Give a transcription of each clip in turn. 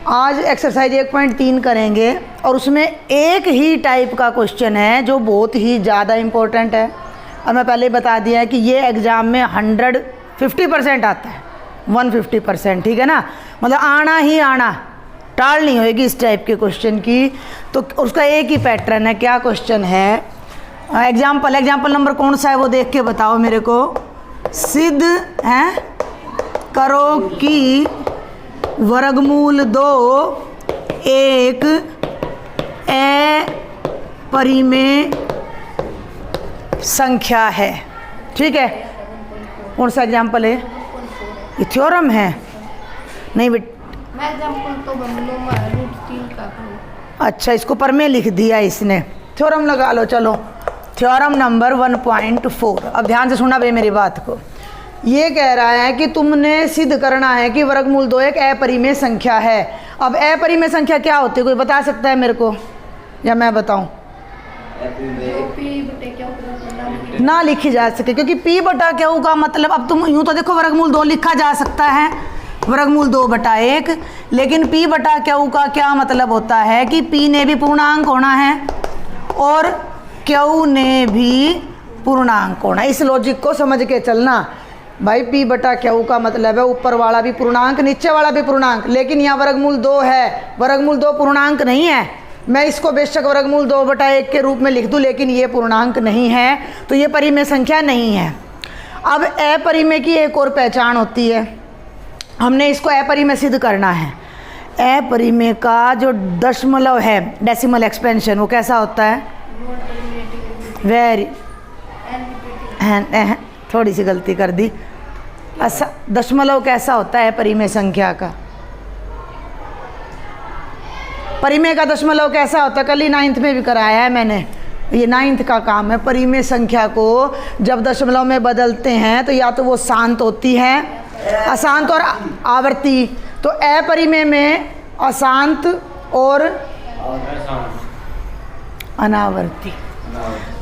आज एक्सरसाइज 1.3 करेंगे और उसमें एक ही टाइप का क्वेश्चन है जो बहुत ही ज़्यादा इम्पोर्टेंट है। और मैं पहले ही बता दिया है कि ये एग्ज़ाम में 150% आता है, 150%, ठीक है ना। मतलब आना ही आना, टाल नहीं होएगी इस टाइप के क्वेश्चन की। तो उसका एक ही पैटर्न है। क्या क्वेश्चन है? एग्जाम्पल नंबर कौन सा है वो देख के बताओ मेरे को। सिद्ध है करो कि वर्गमूल 2 एक अपरिमेय संख्या है। ठीक है, कौन सा एग्जाम्पल है? ये थ्योरम है? नहीं बेटा, मैं एग्जाम्पल तो बनूंगा √3 का। अच्छा, इसको परमेय लिख दिया इसने, थ्योरम लगा लो। चलो, थ्योरम नंबर 1.4। अब ध्यान से सुनना भाई मेरी बात को। ये कह रहा है कि तुमने सिद्ध करना है कि वर्गमूल 2 एक अपरिमेय संख्या है। अब अपरिमेय संख्या क्या होती है, कोई बता सकता है मेरे को, या मैं बताऊं? ना लिखी जा सके, क्योंकि p बटा क्यू का मतलब, अब तुम यूं तो देखो वर्गमूल 2 लिखा जा सकता है, वर्गमूल 2/1, लेकिन p बटा क्यू का क्या मतलब होता है कि p ने भी पूर्णांक होना है और q ने भी पूर्णांक होना। इस लॉजिक को समझ के चलना भाई। p बटा क्यू का मतलब है ऊपर वाला भी पूर्णांक नीचे वाला भी पूर्णांक, लेकिन यहाँ वर्गमूल 2 है, वर्गमूल 2 पूर्णांक नहीं है। मैं इसको बेशक वर्गमूल 2/1 के रूप में लिख दूं, लेकिन ये पूर्णांक नहीं है, तो ये परिमेय संख्या नहीं है। अब अपरिमेय की एक और पहचान होती है, हमने इसको अपरिमेय सिद्ध करना है। अपरिमेय का जो दशमलव है, डेसिमल एक्सपेंशन, वो कैसा होता है? वेरी थोड़ी सी गलती कर दी। दशमलव कैसा होता है परिमेय संख्या का? परिमेय का दशमलव कैसा होता है? कल ही 9th में भी कराया है मैंने, ये 9th का काम है। परिमेय संख्या को जब दशमलव में बदलते हैं तो या तो वो शांत होती है, अशांत और आवर्ती। तो अपरिमेय में अशांत और अनावर्ती,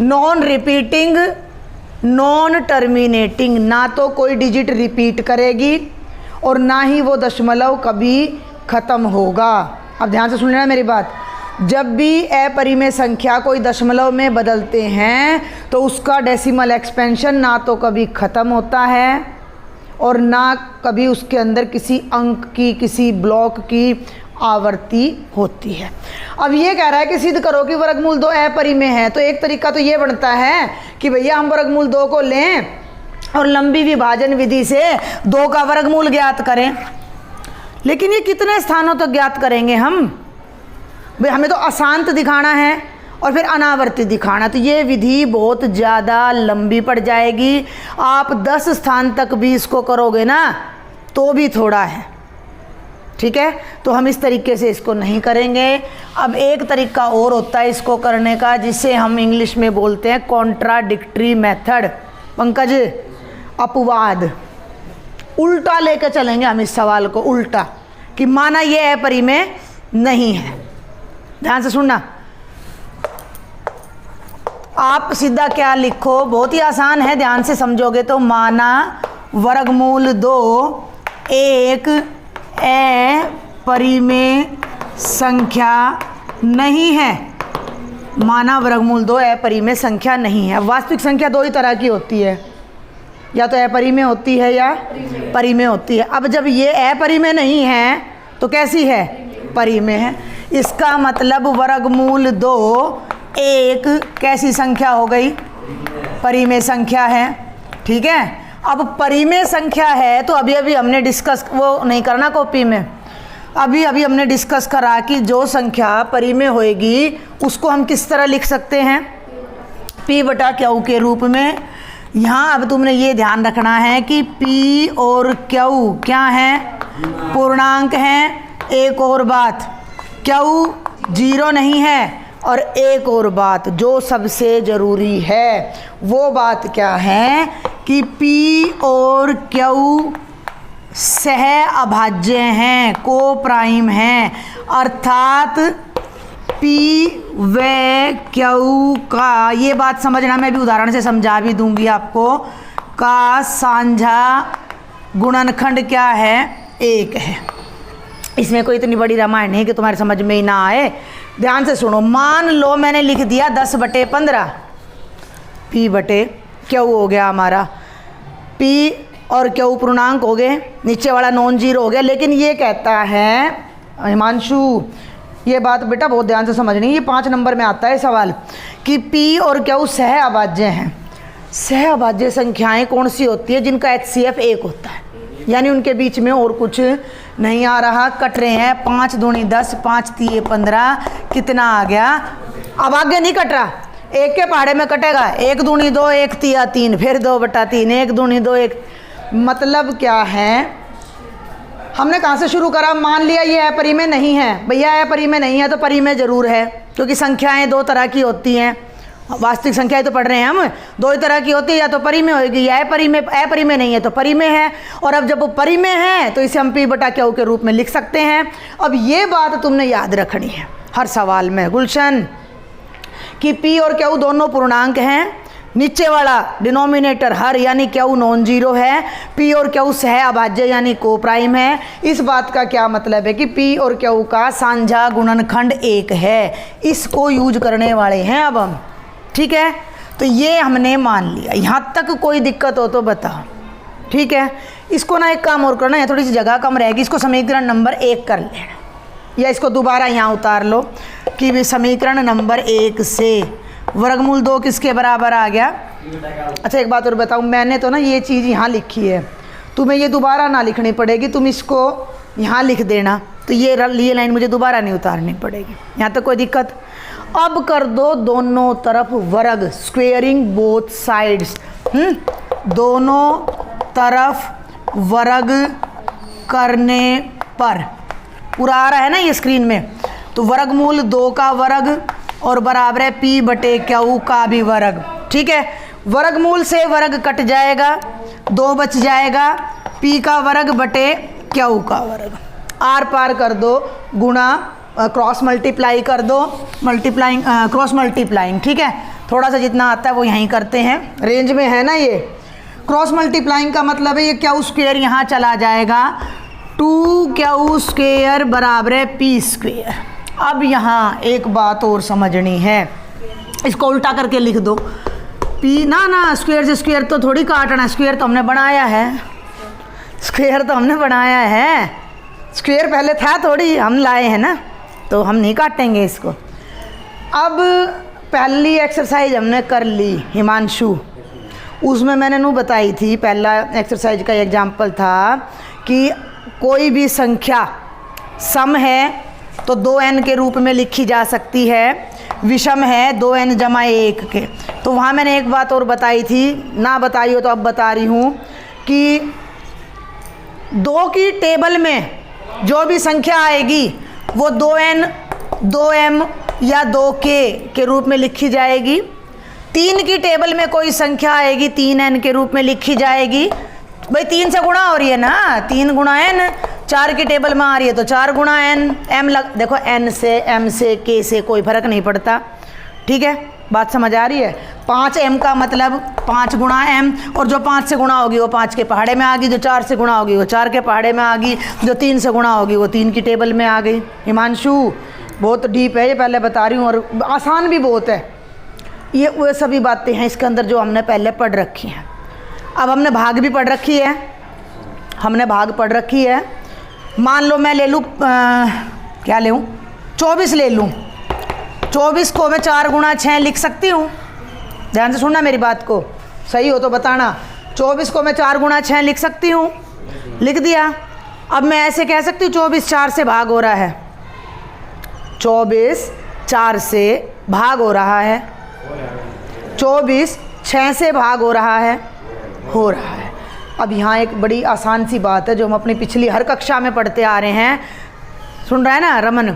नॉन रिपीटिंग, नॉन टर्मिनेटिंग, ना तो कोई डिजिट रिपीट करेगी और ना ही वो दशमलव कभी ख़त्म होगा। अब ध्यान से सुन लेना मेरी बात। जब भी अपरिमेय संख्या कोई दशमलव में बदलते हैं तो उसका डेसिमल एक्सपेंशन ना तो कभी ख़त्म होता है और ना कभी उसके अंदर किसी अंक की, किसी ब्लॉक की आवर्ती होती है। अब ये कह रहा है कि सिद्ध करो कि वर्गमूल 2 अपरिमेय है। तो एक तरीका तो ये बनता है कि भैया हम वर्गमूल 2 को लें और लंबी विभाजन विधि से 2 का वर्गमूल ज्ञात करें। लेकिन ये कितने स्थानों तक ज्ञात करेंगे हम? भाई हमें तो अशांत दिखाना है और फिर अनावर्ती दिखाना, तो ये विधि बहुत ज़्यादा लंबी पड़ जाएगी। आप 10 स्थान तक भी इसको करोगे ना तो भी थोड़ा है, ठीक है। तो हम इस तरीके से इसको नहीं करेंगे। अब एक तरीका और होता है इसको करने का, जिसे हम इंग्लिश में बोलते हैं कॉन्ट्राडिक्टरी मेथड। पंकज, अपवाद, उल्टा लेकर चलेंगे हम इस सवाल को, उल्टा, कि माना ये अपरिमेय नहीं है। ध्यान से सुनना। आप सीधा क्या लिखो, बहुत ही आसान है, ध्यान से समझोगे तो। माना वर्गमूल 2 एक अपरिमेय संख्या नहीं है। माना वर्गमूल 2 अपरिमेय संख्या नहीं है। वास्तविक संख्या 2 ही तरह की होती है, या तो अपरिमेय होती है या परिमेय होती है। अब जब ये अपरिमेय नहीं है तो कैसी है? परिमेय है। इसका मतलब वर्गमूल 2 एक कैसी संख्या हो गई? परिमेय संख्या है, ठीक है। अब परिमेय संख्या है तो अभी अभी हमने डिस्कस, वो नहीं करना कॉपी में, अभी अभी हमने डिस्कस करा कि जो संख्या परिमेय होएगी उसको हम किस तरह लिख सकते हैं? p बटा क्यू के रूप में। यहाँ अब तुमने ये ध्यान रखना है कि p और q क्या हैं? पूर्णांक हैं। एक और बात, q 0 नहीं है। और एक और बात जो सबसे ज़रूरी है, वो बात क्या है कि p और q सह अभाज्य हैं, को प्राइम हैं। अर्थात p व q का, ये बात समझना, मैं भी उदाहरण से समझा भी दूंगी आपको, का साझा गुणनखंड क्या है? 1 है। इसमें कोई इतनी बड़ी रामायण नहीं कि तुम्हारे समझ में ही ना आए। ध्यान से सुनो। मान लो मैंने लिख दिया 10/15, P बटे क्यू हो गया हमारा, P और क्यू पूर्णांक हो गए, नीचे वाला नॉन जीरो हो गया। लेकिन ये कहता है हिमांशु, ये बात बेटा बहुत ध्यान से समझनी, ये 5 नंबर में आता है सवाल कि P और क्यू सह अभाज्य हैं। सह अभाज्य संख्याएं कौन सी होती है? जिनका HCF 1 होता है, यानी उनके बीच में और कुछ नहीं आ रहा। कट रहे हैं 5 दूनी 10, 5 तिये 15, कितना आ गया? अब आगे नहीं कट रहा, एक के पहाड़े में कटेगा। 1 दूनी 2, 1 तिया 3, फिर 2/3, 1 दूनी 2, 1। मतलब क्या है, हमने कहाँ से शुरू करा? मान लिया ये अपरिमेय नहीं है। भैया अपरिमेय नहीं है तो परिमेय जरूर है, क्योंकि संख्याएं 2 तरह की होती हैं। वास्तविक संख्याएं तो पढ़ रहे हैं हम, 2 ही तरह की होती है, या तो परिमेय होगी या अपरिमेय। अपरिमेय नहीं है तो परिमेय है, और अब जब वो परिमेय है तो इसे हम P/Q के रूप में लिख सकते हैं। अब ये बात तुमने याद रखनी है हर सवाल में गुलशन, कि P और Q दोनों पूर्णांक हैं, नीचे वाला डिनोमिनेटर हर यानी Q नॉन जीरो है, P और Q सह अभाज्य यानी को प्राइम है। इस बात का क्या मतलब है कि P और Q का साझा गुणनखंड 1 है। इसको यूज करने वाले हैं अब हम, ठीक है? तो ये हमने मान लिया। यहाँ तक कोई दिक्कत हो तो बताओ, ठीक है? इसको ना एक काम और करना है, थोड़ी सी जगह कम रहेगी, इसको समीकरण नंबर 1 कर लेना, या इसको दोबारा यहाँ उतार लो कि भी समीकरण नंबर 1 से वर्गमूल 2 किसके बराबर आ गया? अच्छा एक बात और बताऊँ, मैंने तो ना ये चीज़ यहाँ लिखी है, तुम्हें ये दोबारा ना लिखनी पड़ेगी, तुम इसको यहाँ लिख देना, तो ये लाइन मुझे दोबारा नहीं उतारनी पड़ेगी। यहाँ तक कोई दिक्कत? अब कर दो दोनों तरफ वर्ग, स्क्वेयरिंग बोथ साइड्स। दोनों तरफ वर्ग करने पर पूरा आ रहा है ना ये स्क्रीन में, तो वर्गमूल 2 का वर्ग और बराबर है P/Q का भी वर्ग, ठीक है? वर्गमूल से वर्ग कट जाएगा, 2 बच जाएगा, P का वर्ग बटे Q का वर्ग। आर पार कर दो, गुणा क्रॉस मल्टीप्लाई कर दो, मल्टीप्लाइंग क्रॉस मल्टीप्लाइंग, ठीक है? थोड़ा सा जितना आता है वो यहीं करते हैं, रेंज में है ना ये। क्रॉस मल्टीप्लाइंग का मतलब है ये Q स्क्वेयर यहाँ चला जाएगा, 2Q² बराबर है P²। अब यहाँ एक बात और समझनी है, इसको उल्टा करके लिख दो। P ना स्क्वेयर से स्क्वेयर तो थोड़ी काटना, स्क्वेयर तो हमने बनाया है, स्क्वेयर तो हमने बनाया है, स्क्वेयर पहले था थोड़ी, हम लाए हैं ना, तो हम नहीं काटेंगे इसको। अब पहली एक्सरसाइज हमने कर ली हिमांशु, उसमें मैंने नू बताई थी, पहला एक्सरसाइज का एग्जाम्पल था कि कोई भी संख्या सम है तो 2n के रूप में लिखी जा सकती है, विषम है 2n जमा 1 के। तो वहाँ मैंने एक बात और बताई थी, ना बताई हो तो अब बता रही हूँ कि 2 की टेबल में जो भी संख्या आएगी वो 2n 2m या 2k के रूप में लिखी जाएगी। 3 की टेबल में कोई संख्या आएगी 3n के रूप में लिखी जाएगी। भाई 3 से गुणा हो रही है ना, 3 गुणा n। 4 की टेबल में आ रही है तो 4 गुणा n। m देखो n से m से k से कोई फर्क नहीं पड़ता, ठीक है? बात समझ आ रही है? 5m का मतलब 5 गुणा m, और जो 5 से गुणा होगी वो 5 के पहाड़े में आ गई, जो 4 से गुणा होगी वो 4 के पहाड़े में आ गई, जो 3 से गुणा होगी वो 3 की टेबल में आ गई। हिमांशु बहुत डीप है ये, पहले बता रही हूँ, और आसान भी बहुत है। ये वो सभी बातें हैं इसके अंदर जो हमने पहले पढ़ रखी हैं। अब हमने भाग भी पढ़ रखी है, हमने भाग पढ़ रखी है। मान लो मैं ले लूँ क्या ले लूँ, 24 ले लूँ। 24 को मैं 4 गुणा 6 लिख सकती हूँ। ध्यान से सुनना मेरी बात को, सही हो तो बताना। 24 को मैं 4 गुणा 6 लिख सकती हूँ, लिख दिया। अब मैं ऐसे कह सकती हूँ 24 4 से भाग हो रहा है, 24 4 से भाग हो रहा है, 24 6 से भाग हो रहा है, हो रहा है। अब यहाँ एक बड़ी आसान सी बात है जो हम अपनी पिछली हर कक्षा में पढ़ते आ रहे हैं, सुन रहा है ना रमन?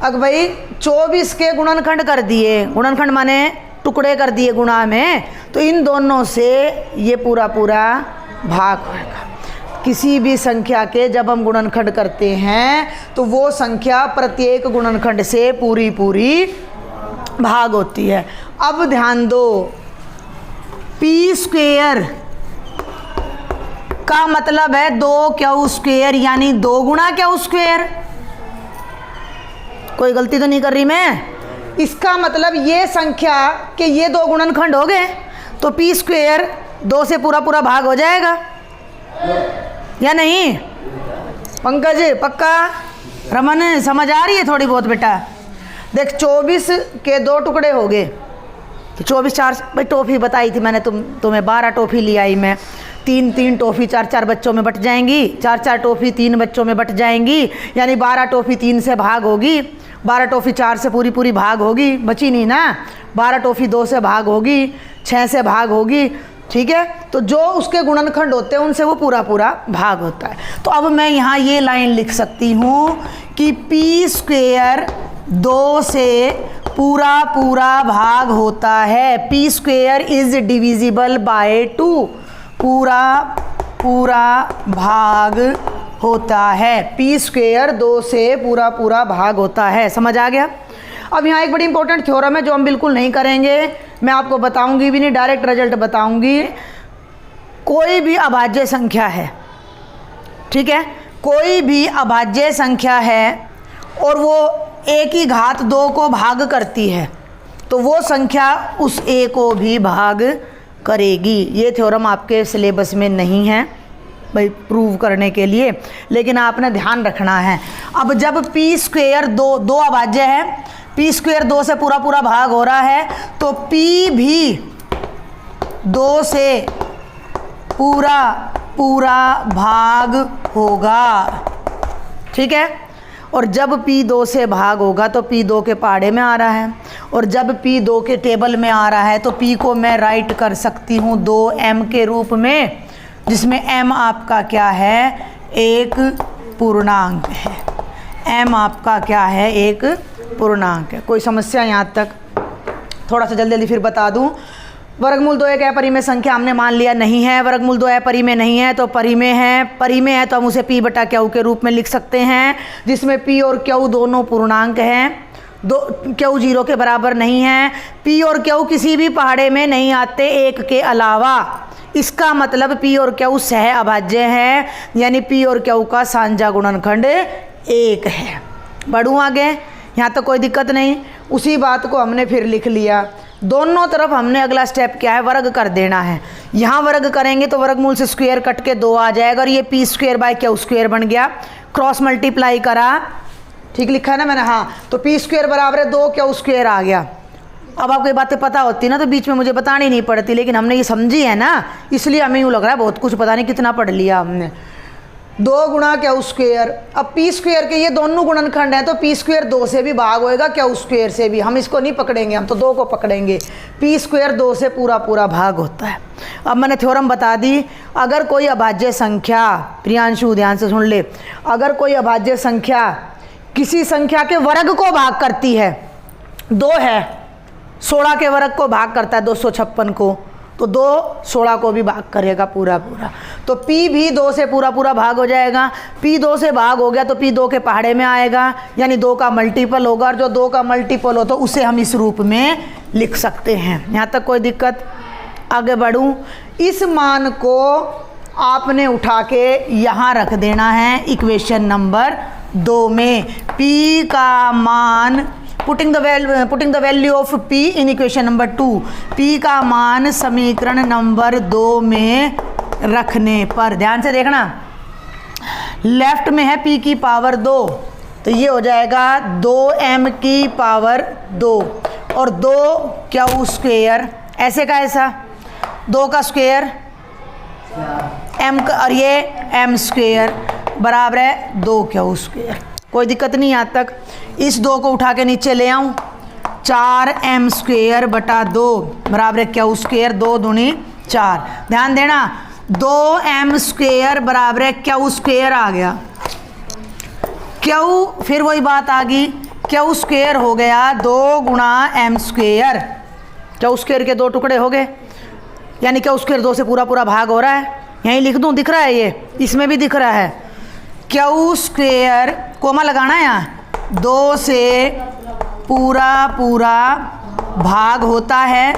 अब भाई 24 के गुणनखंड कर दिए, गुणनखंड माने टुकड़े कर दिए गुणा में, तो इन दोनों से ये पूरा पूरा भाग होगा। किसी भी संख्या के जब हम गुणनखंड करते हैं तो वो संख्या प्रत्येक गुणनखंड से पूरी पूरी भाग होती है। अब ध्यान दो, P² का मतलब है 2Q² यानी 2 गुणा Q²। कोई गलती तो नहीं कर रही मैं? इसका मतलब ये संख्या के ये दो गुणनखंड हो गए तो पी स्क्वेयर 2 से पूरा पूरा भाग हो जाएगा या नहीं? पंकज पक्का? रमन समझ आ रही है थोड़ी बहुत बेटा? देख 24 के 2 टुकड़े हो गए तो 24 4 भाई टॉफ़ी बताई थी मैंने तुम्हें 12 टॉफ़ी ले आई मैं। 3 टॉफ़ी 4 बच्चों में बट जाएंगी, 4 टॉफ़ी 3 बच्चों में बट जाएंगी, यानी 12 टॉफ़ी 3 से भाग होगी, 12 टॉफ़ी 4 से पूरी भाग होगी, बची नहीं ना। 12 टॉफ़ी 2 से भाग होगी, 6 से भाग होगी, ठीक है। तो जो उसके गुणनखंड होते हैं उनसे वो पूरा भाग होता है। तो अब मैं यहाँ ये लाइन लिख सकती हूँ कि पी स्क्वेयर 2 से पूरा भाग होता है। P square is divisible by 2, पूरा भाग होता है। पी स्क्वेयर 2 से पूरा भाग होता है। समझ आ गया? अब यहाँ एक बड़ी इंपॉर्टेंट थ्योरम है जो हम बिल्कुल नहीं करेंगे, मैं आपको बताऊंगी भी नहीं, डायरेक्ट रिजल्ट बताऊंगी। कोई भी अभाज्य संख्या है, ठीक है, कोई भी अभाज्य संख्या है और वो a की घात 2 को भाग करती है तो वो संख्या उस a को भी भाग करेगी। ये थ्योरम आपके सिलेबस में नहीं है भाई प्रूव करने के लिए, लेकिन आपने ध्यान रखना है। अब जब पी स्क्वेयर 2 अभाज्य है, पी स्क्वेयर 2 से पूरा भाग हो रहा है तो पी भी 2 से पूरा भाग होगा, ठीक है। और जब P 2 से भाग होगा तो P 2 के पहाड़े में आ रहा है, और जब P 2 के टेबल में आ रहा है तो P को मैं राइट कर सकती हूँ 2m के रूप में, जिसमें m आपका क्या है? एक पूर्णांक है। m आपका क्या है? एक पूर्णांक है। कोई समस्या यहाँ तक? थोड़ा सा जल्दी फिर बता दूँ। वर्गमूल 2 एक अपरिमेय संख्या हमने मान लिया नहीं है। वर्गमूल 2 अपरिमेय नहीं है तो परिमेय है। परिमेय है तो हम उसे p बटा क्यू के रूप में लिख सकते हैं, जिसमें p और क्यू दोनों पूर्णांक हैं। क्यू 0 के बराबर नहीं है। p और क्यू किसी भी पहाड़े में नहीं आते 1 के अलावा। इसका मतलब p और क्यू सह अभाज्य है, यानी p और क्यू का साझा गुणनखंड 1 है। बढ़ूँ आगे? यहाँ तो कोई दिक्कत नहीं। उसी बात को हमने फिर लिख लिया। दोनों तरफ हमने अगला स्टेप क्या है? वर्ग कर देना है। यहाँ वर्ग करेंगे तो वर्गमूल से स्क्वायर कट के 2 आ जाएगा और ये P square by Q square बन गया। क्रॉस मल्टीप्लाई करा, ठीक लिखा है ना मैंने? हाँ, तो पी स्क्वायर बराबर है 2 क्यू स्क्वायर आ गया। अब आपको ये बातें पता होती ना तो बीच में मुझे बतानी नहीं पड़ती, लेकिन हमने ये समझी है ना, इसलिए हमें यूँ लग रहा है बहुत कुछ पता नहीं कितना पढ़ लिया हमने। 2 गुणा क्यू स्क्वायर। अब पी स्क्वायर के ये दोनों गुणनखंड हैं तो पी स्क्वायर 2 से भी भाग होएगा, क्यू स्क्वायर से भी। हम इसको नहीं पकड़ेंगे, हम तो 2 को पकड़ेंगे। पी स्क्वायर 2 से पूरा भाग होता है। अब मैंने थ्योरम बता दी। अगर कोई अभाज्य संख्या, प्रियांशु ध्यान से सुन ले, अगर कोई अभाज्य संख्या किसी संख्या के वर्ग को भाग करती है, 2 है 16 के वर्ग को भाग करता है 256 को, तो 2 16 को भी भाग करेगा पूरा। तो P भी 2 से पूरा भाग हो जाएगा। P 2 से भाग हो गया तो P 2 के पहाड़े में आएगा, यानी 2 का मल्टीपल होगा, और जो 2 का मल्टीपल हो तो उसे हम इस रूप में लिख सकते हैं। यहाँ तक कोई दिक्कत? आगे बढ़ूँ। इस मान को आपने उठा के यहाँ रख देना है इक्वेशन नंबर 2 में। P का मान putting the value of P in equation number 2, P का मान समीकरण नंबर 2 में रखने पर, ध्यान से देखना, लेफ्ट में है P की पावर 2 तो ये हो जाएगा 2m की पावर 2 और 2 क्यू स्क्वेयर, ऐसे का ऐसा 2 का स्क्वेयर m का, और ये m स्क्वेयर बराबर है 2 क्यू स्क्वेयर। कोई दिक्कत नहीं यहाँ तक। इस 2 को उठा के नीचे ले आऊँ, 4m स्क्वेयर बटा 2 बराबर है क्यू स्क्वेयर, 2 दूनी 4। ध्यान देना, 2m स्क्वेयर बराबर है क्यू स्क्वेयर आ गया। क्यू फिर वही बात आ गई, क्यू स्क्वेयर हो गया 2 गुणा m स्क्वेयर। क्यू स्क्वेयर के 2 टुकड़े हो गए, यानी क्यू स्क्वेयर 2 से पूरा भाग हो रहा है। यहीं लिख दूँ, दिख रहा है, ये इसमें भी दिख रहा है। क्यू स्क्वेयर कोमा लगाना है यहाँ, 2 से पूरा भाग होता है।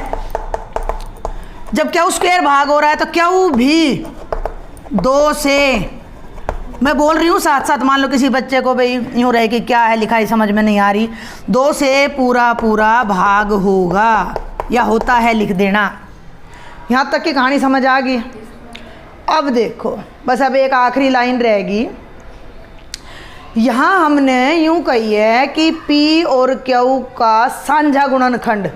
जब क्यू स्क्वेयर भाग हो रहा है तो क्यू भी 2 से मैं बोल रही हूँ साथ साथ, मान लो किसी बच्चे को भाई यूँ रहे कि क्या है लिखाई समझ में नहीं आ रही, 2 से पूरा पूरा भाग होगा या होता है लिख देना। यहाँ तक की कहानी समझ आ गई। अब देखो बस अब एक आखिरी लाइन रहेगी। यहाँ हमने यूँ कही है कि P और Q का साझा गुणनखंड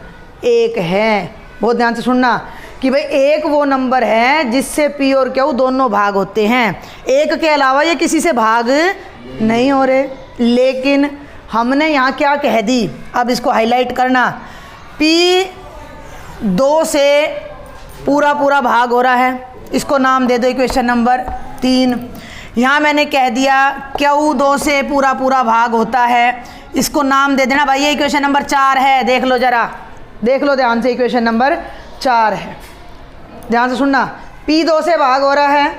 1 है। बहुत ध्यान से सुनना कि भाई 1 वो नंबर है जिससे P और Q दोनों भाग होते हैं। 1 के अलावा ये किसी से भाग नहीं हो रहे। लेकिन हमने यहाँ क्या कह दी, अब इसको हाईलाइट करना, P 2 से पूरा पूरा भाग हो रहा है, इसको नाम दे दो इक्वेशन नंबर 3। यहाँ मैंने कह दिया Q 2 से पूरा पूरा भाग होता है, इसको नाम दे देना भाई, ये इक्वेशन नंबर 4 है। देख लो जरा, देख लो ध्यान से, इक्वेशन नंबर 4 है। ध्यान से सुनना, P 2 से भाग हो रहा है,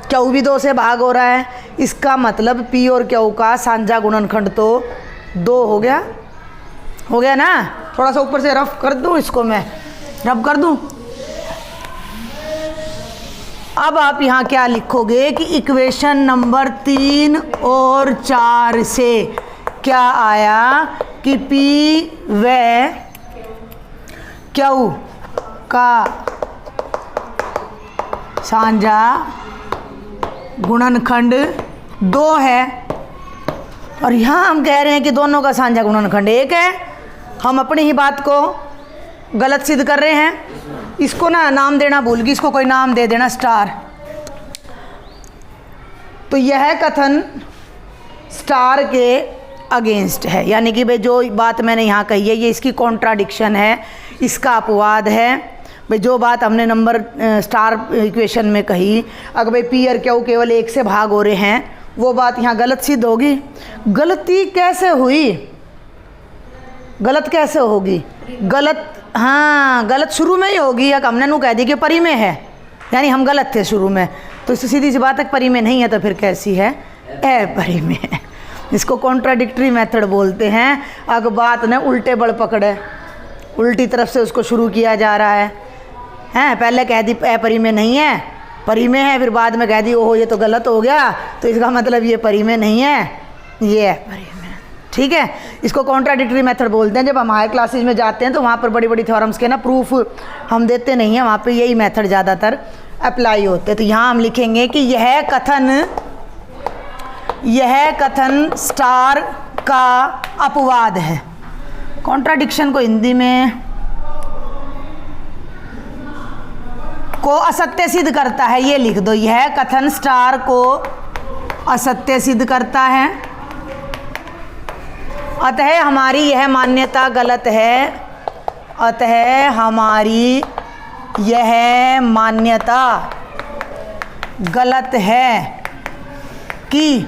Q भी 2 से भाग हो रहा है, इसका मतलब P और Q का साझा गुणनखंड तो 2 हो गया। हो गया ना। थोड़ा सा ऊपर से रफ कर दूँ, इसको मैं रफ कर दूँ। अब आप यहाँ क्या लिखोगे कि इक्वेशन नंबर 3 और 4 से क्या आया कि P व Q का साझा गुणनखंड 2 है। और यहाँ हम कह रहे हैं कि दोनों का साझा गुणनखंड 1 है। हम अपनी ही बात को गलत सिद्ध कर रहे हैं। इसको ना नाम देना भूल गई, इसको कोई नाम दे देना स्टार। तो यह कथन स्टार के अगेंस्ट है, यानी कि भाई जो बात मैंने यहाँ कही है ये इसकी कॉन्ट्राडिक्शन है, इसका अपवाद है। भाई जो बात हमने नंबर स्टार इक्वेशन में कही, अगर भाई P और Q केवल 1 से भाग हो रहे हैं, वो बात यहाँ गलत सिद्ध होगी। गलती कैसे हुई, गलत कैसे होगी, गलत, हाँ गलत शुरू में ही होगी। या हमने नू कह दी कि परी में है, यानी हम गलत थे शुरू में, तो इससे सीधी सी बात है परी में नहीं है तो फिर कैसी है, परी में है। इसको कॉन्ट्राडिक्टरी मेथड बोलते हैं। अगर बात ने उल्टे बड़ पकड़े, उल्टी तरफ से उसको शुरू किया जा रहा है, पहले कह दी परी में नहीं है, परी में है, फिर बाद में कह दी ओहो ये तो गलत हो गया, तो इसका मतलब ये परी में नहीं है, ये है परी में। ठीक है, इसको कॉन्ट्राडिक्टरी मेथड बोलते हैं। जब हम हायर क्लासेज में जाते हैं तो वहाँ पर बड़ी बड़ी थ्योरम्स के ना प्रूफ हम देते नहीं हैं, वहाँ पे यही मेथड ज़्यादातर अप्लाई होते हैं। तो यहाँ हम लिखेंगे कि यह कथन स्टार का अपवाद है। कॉन्ट्राडिक्शन को हिंदी में को असत्य सिद्ध करता है, ये लिख दो। यह कथन स्टार को असत्य सिद्ध करता है, अतः हमारी यह मान्यता गलत है। अतः हमारी यह मान्यता गलत है कि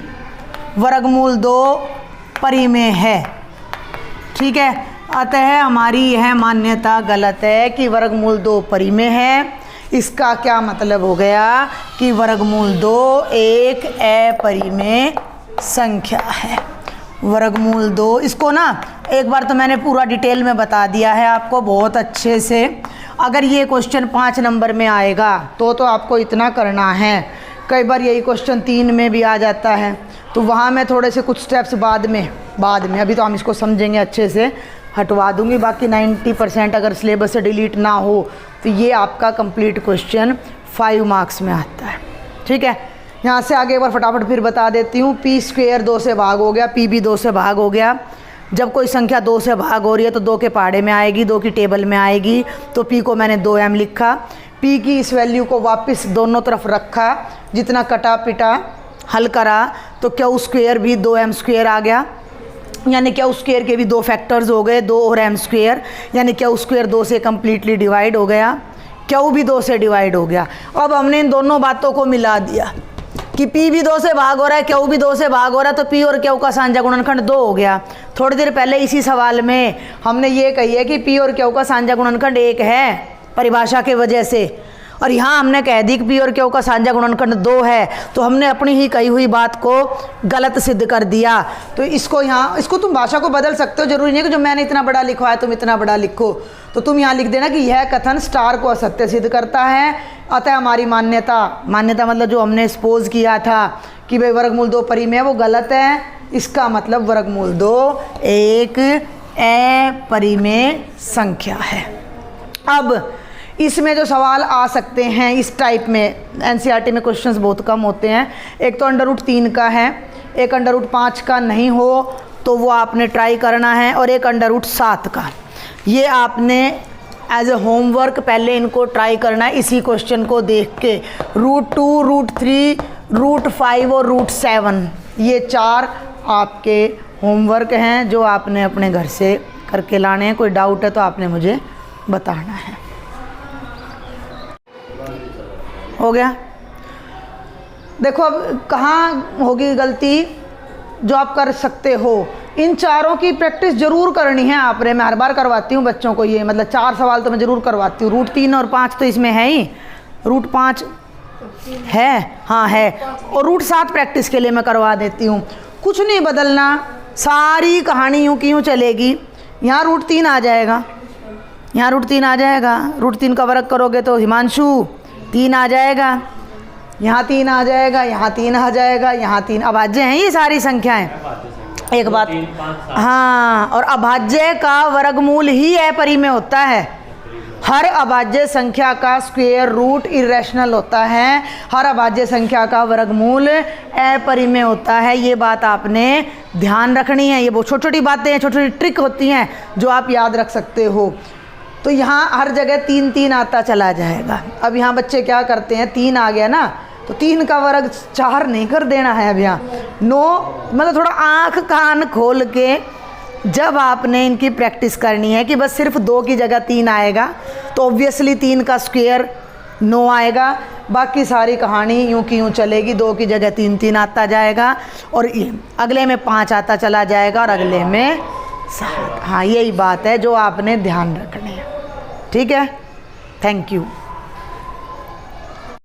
वर्गमूल 2 परी में है। ठीक है, अतः हमारी यह मान्यता गलत है कि वर्गमूल 2 परी में है। इसका क्या मतलब हो गया कि वर्गमूल 2 एक अपरी में संख्या है। वर्गमूल 2, इसको ना एक बार तो मैंने पूरा डिटेल में बता दिया है आपको बहुत अच्छे से। अगर ये क्वेश्चन 5 नंबर में आएगा तो आपको इतना करना है। कई बार यही क्वेश्चन 3 में भी आ जाता है, तो वहाँ मैं थोड़े से कुछ स्टेप्स बाद में अभी तो हम इसको समझेंगे अच्छे से, हटवा दूंगी। बाकी 90% अगर सिलेबस से डिलीट ना हो तो ये आपका कंप्लीट क्वेश्चन 5 मार्क्स में आता है। ठीक है, यहाँ से आगे एक बार फटाफट फिर बता देती हूँ। P² 2 से भाग हो गया, P भी 2 से भाग हो गया। जब कोई संख्या 2 से भाग हो रही है तो 2 के पहाड़े में आएगी, 2 की टेबल में आएगी। तो P को मैंने 2m लिखा। P की इस वैल्यू को वापस दोनों तरफ रखा, जितना कटा पिटा हल करा, तो Q² भी 2m² आ गया। यानी Q² के भी 2 फैक्टर्स हो गए, 2 और m², यानी Q² 2 से कम्प्लीटली डिवाइड हो गया, Q भी 2 से डिवाइड हो गया। अब हमने इन दोनों बातों को मिला दिया कि P भी 2 से भाग हो रहा है, Q भी 2 से भाग हो रहा है, तो P और Q का साझा गुणनखंड 2 हो गया। थोड़ी देर पहले इसी सवाल में हमने ये कही है कि P और Q का साझा गुणनखंड 1 है परिभाषा के वजह से, और यहाँ हमने कह दी कि पी और क्यू का साझा गुणनखंड 2 है, तो हमने अपनी ही कही हुई बात को गलत सिद्ध कर दिया। तो इसको यहाँ, इसको तुम भाषा को बदल सकते हो, जरूरी नहीं है कि जो मैंने इतना बड़ा लिखवा है तुम इतना बड़ा लिखो। तो तुम यहाँ लिख देना कि यह कथन स्टार को असत्य सिद्ध करता है, अतः हमारी मान्यता मतलब जो हमने सपोज किया था कि भाई वर्गमूल 2 परिमेय, वो गलत है। इसका मतलब वर्गमूल 2 एक अपरिमेय संख्या है। अब इसमें जो सवाल आ सकते हैं इस टाइप में, एनसीईआरटी में क्वेश्चंस बहुत कम होते हैं। एक तो √3 का है, एक √5 का नहीं हो तो वो आपने ट्राई करना है, और एक √7 का। ये आपने एज ए होमवर्क पहले इनको ट्राई करना है इसी क्वेश्चन को देख के। √2, √3, √5 और √7, ये 4 आपके होमवर्क हैं जो आपने अपने घर से करके लाने हैं। कोई डाउट है तो आपने मुझे बताना है। हो गया? देखो अब कहाँ होगी गलती जो आप कर सकते हो। इन चारों की प्रैक्टिस जरूर करनी है आपने। मैं हर बार करवाती हूँ बच्चों को ये, मतलब 4 सवाल तो मैं ज़रूर करवाती हूँ। √3 और 5 तो इसमें है ही, √5 है, हाँ है, और √7 प्रैक्टिस के लिए मैं करवा देती हूँ। कुछ नहीं बदलना, सारी कहानी यूँ की यूँ चलेगी। यहाँ √3 आ जाएगा, यहाँ √3 आ जाएगा। √3 का वर्ग करोगे तो हिमांशु 3 आ जाएगा, यहाँ 3 आ जाएगा, यहाँ 3 आ जाएगा, यहाँ 3। अभाज्य हैं ये सारी संख्याएं। एक बात, हाँ, और अभाज्य का वर्गमूल ही अपरिमेय होता है। हर अभाज्य संख्या का स्क्वायर रूट इरेशनल होता है, हर अभाज्य संख्या का वर्गमूल अपरिमेय होता है। ये बात आपने ध्यान रखनी है। ये बहुत छोटी छोटी बातें हैं, छोटी छोटी ट्रिक होती हैं जो आप याद रख सकते हो। तो यहाँ हर जगह 3 3 आता चला जाएगा। अब यहाँ बच्चे क्या करते हैं, 3 आ गया ना, तो 3 का वर्ग 4 नहीं कर देना है। अब यहाँ 9, मतलब थोड़ा आँख कान खोल के जब आपने इनकी प्रैक्टिस करनी है कि बस सिर्फ 2 की जगह 3 आएगा, तो ऑब्वियसली 3 का स्क्वायर 9 आएगा। बाकी सारी कहानी यूँ की यूँ चलेगी, 2 की जगह 3 3 आता जाएगा, और अगले में 5 आता चला जाएगा, और अगले में 7। हाँ, यही बात है जो आपने ध्यान रखनी है। ठीक है, थैंक यू।